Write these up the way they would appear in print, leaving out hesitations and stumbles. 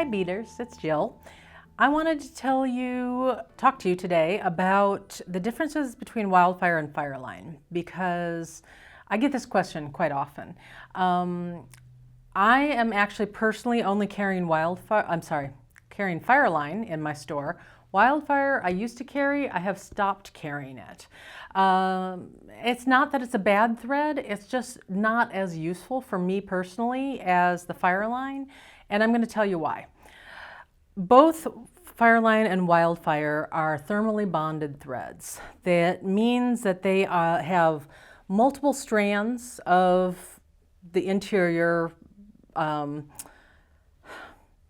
beaters, it's Jill. I wanted to talk to you today about the differences between wildfire and fireline because I get this question quite often. I am actually personally only carrying fireline in my store. Wildfire I used to carry, I have stopped carrying it. It's not that it's a bad thread, it's just not as useful for me personally as the fireline, and I'm going to tell you why. Both fireline and wildfire are thermally bonded threads. That means that they have multiple strands of the interior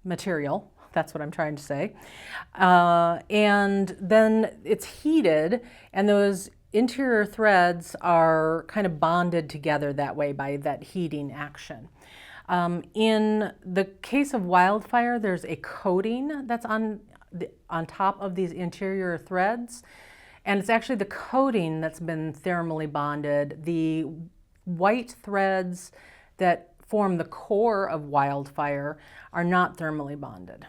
material. That's what I'm trying to say. And then it's heated, and those interior threads are kind of bonded together that way by that heating action. In the case of wildfire, there's a coating that's on top of these interior threads, and it's actually the coating that's been thermally bonded. The white threads that form the core of wildfire are not thermally bonded.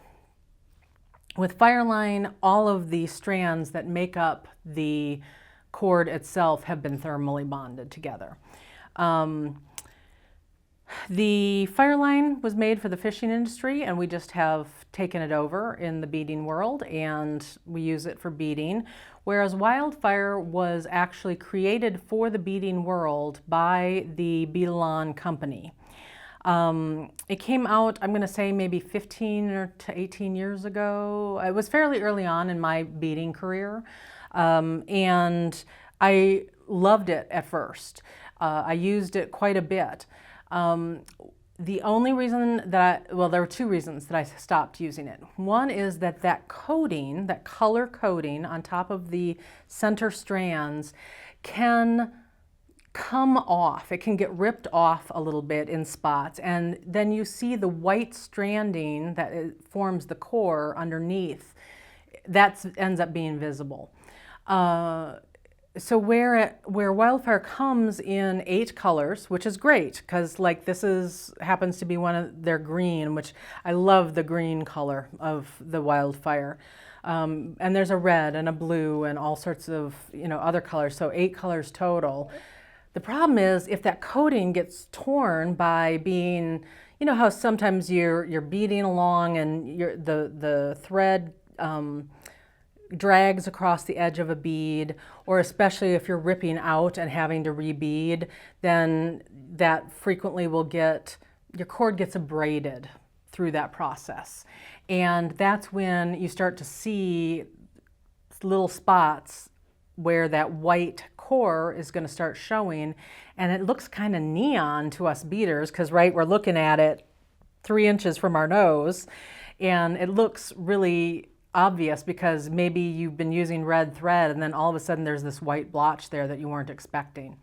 With fireline, all of the strands that make up the cord itself have been thermally bonded together. The fireline was made for the fishing industry, and we just have taken it over in the beading world, and we use it for beading, whereas wildfire was actually created for the beading world by the Beadalon company. It came out, I'm going to say maybe 15 to 18 years ago. It was fairly early on in my beading career, and I loved it at first. I used it quite a bit. The only reason that there were two reasons that I stopped using it. One is that coating, that color coating on top of the center strands can come off. It can get ripped off a little bit in spots, and then you see the white stranding that forms the core underneath. That ends up being visible. So where wildfire comes in 8 colors, which is great because like this happens to be one of their green, which I love the green color of the wildfire. And there's a red and a blue and all sorts of other colors, so 8 colors total. The problem is if that coating gets torn by being, how sometimes you're beading along and the thread drags across the edge of a bead, or especially if you're ripping out and having to rebead, then that frequently your cord gets abraded through that process. And that's when you start to see little spots where that white core is going to start showing, and it looks kind of neon to us beaders because we're looking at it 3 inches from our nose, and it looks really obvious because maybe you've been using red thread and then all of a sudden there's this white blotch there that you weren't expecting.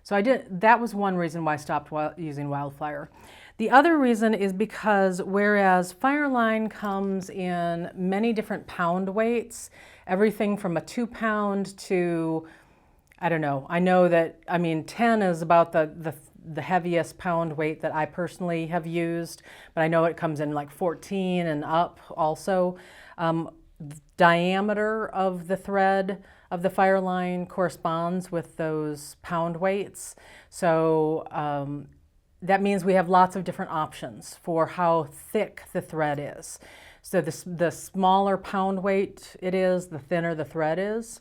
So that was one reason why I stopped using wildfire. The other reason is because whereas fireline comes in many different pound weights, everything from a 2-pound to, I don't know, I know that, 10 is about the heaviest pound weight that I personally have used, but I know it comes in like 14 and up also. Diameter of the thread of the fireline corresponds with those pound weights. So that means we have lots of different options for how thick the thread is. So the smaller pound weight it is, the thinner the thread is.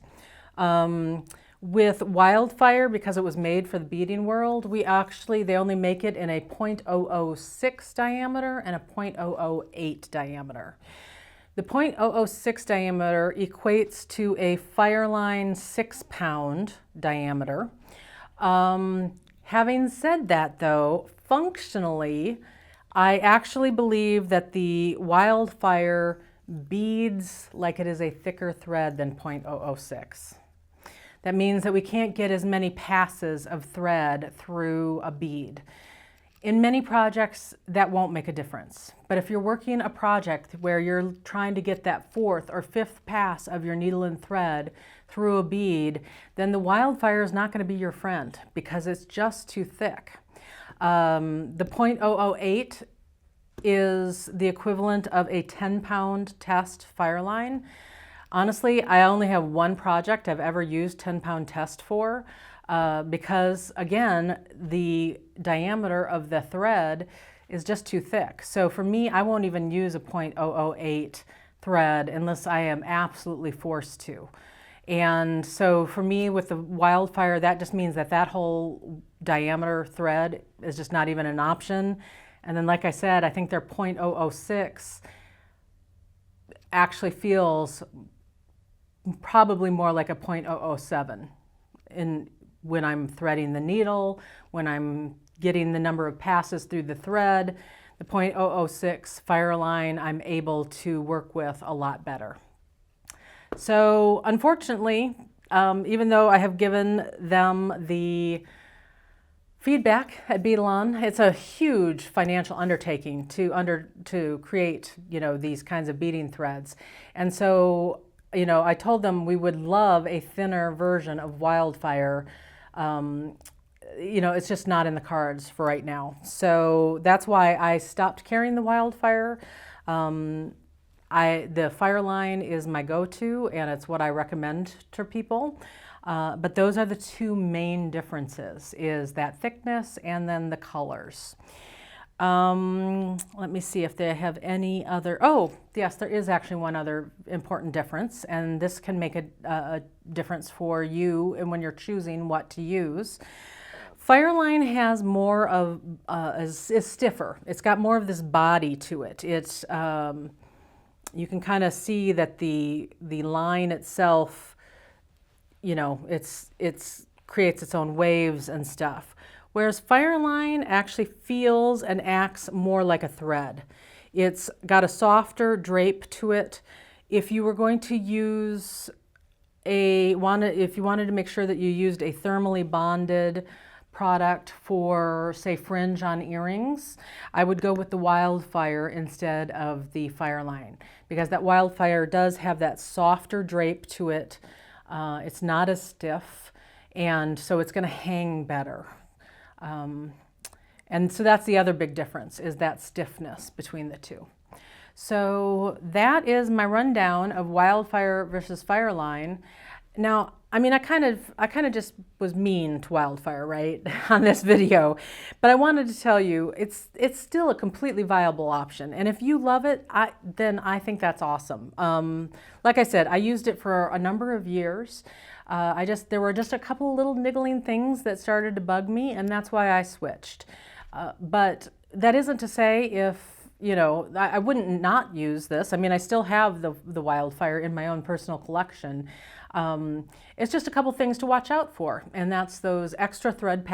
With wildfire, because it was made for the beading world, they only make it in a 0.006 diameter and a 0.008 diameter. The 0.006 diameter equates to a fireline 6-pound diameter. Having said that though, functionally, I actually believe that the wildfire beads like it is a thicker thread than 0.006. That means that we can't get as many passes of thread through a bead. In many projects, that won't make a difference. But if you're working a project where you're trying to get that 4th or 5th pass of your needle and thread through a bead, then the wildfire is not going to be your friend because it's just too thick. The 0.008 is the equivalent of a 10-pound test Fireline. Honestly, I only have one project I've ever used 10-pound test for because, again, the diameter of the thread is just too thick. So for me, I won't even use a .008 thread unless I am absolutely forced to. And so for me with the Wildfire, that just means that that whole diameter thread is just not even an option. And then, like I said, I think their .006 actually feels probably more like a .007 when I'm threading the needle, when I'm getting the number of passes through the thread. The .006 Fireline I'm able to work with a lot better. So unfortunately, even though I have given them the feedback at Beadalon, it's a huge financial undertaking to create, these kinds of beading threads. And so, I told them we would love a thinner version of Wildfire. It's just not in the cards for right now. So that's why I stopped carrying the Wildfire. The Fireline is my go-to, and it's what I recommend to people. But those are the two main differences, is that thickness and then the colors. Let me see if they have any other, oh yes, there is actually one other important difference, and this can make a difference for you and when you're choosing what to use. Fireline has more of, is stiffer. It's got more of this body to it. It's, you can kind of see that the line itself, it's creates its own waves and stuff. Whereas Fireline actually feels and acts more like a thread. It's got a softer drape to it. If you were going to use if you wanted to make sure that you used a thermally bonded product for, say, fringe on earrings, I would go with the Wildfire instead of the Fireline, because that Wildfire does have that softer drape to it. It's not as stiff, and so it's going to hang better. And so that's the other big difference, is that stiffness between the two. So that is my rundown of Wildfire versus Fireline. Now, I mean, I kind of just was mean to Wildfire, right, on this video, but I wanted to tell you it's still a completely viable option, and if you love it, then I think that's awesome. Like I said, I used it for a number of years. There were just a couple of little niggling things that started to bug me, and that's why I switched. But that isn't to say if, I wouldn't not use this. I mean, I still have the Wildfire in my own personal collection. It's just a couple things to watch out for, and that's those extra thread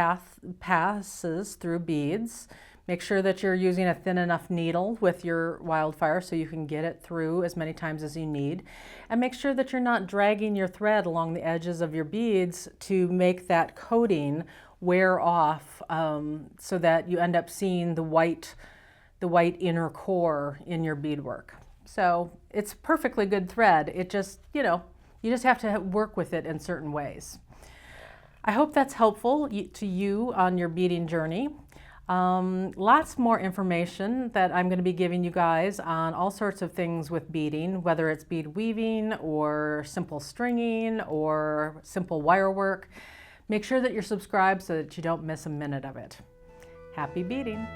passes through beads. Make sure that you're using a thin enough needle with your Wildfire so you can get it through as many times as you need. And make sure that you're not dragging your thread along the edges of your beads to make that coating wear off, so that you end up seeing the white inner core in your beadwork. So it's perfectly good thread. It just, you just have to work with it in certain ways. I hope that's helpful to you on your beading journey. Lots more information that I'm going to be giving you guys on all sorts of things with beading, whether it's bead weaving or simple stringing or simple wire work. Make sure that you're subscribed so that you don't miss a minute of it. Happy beading!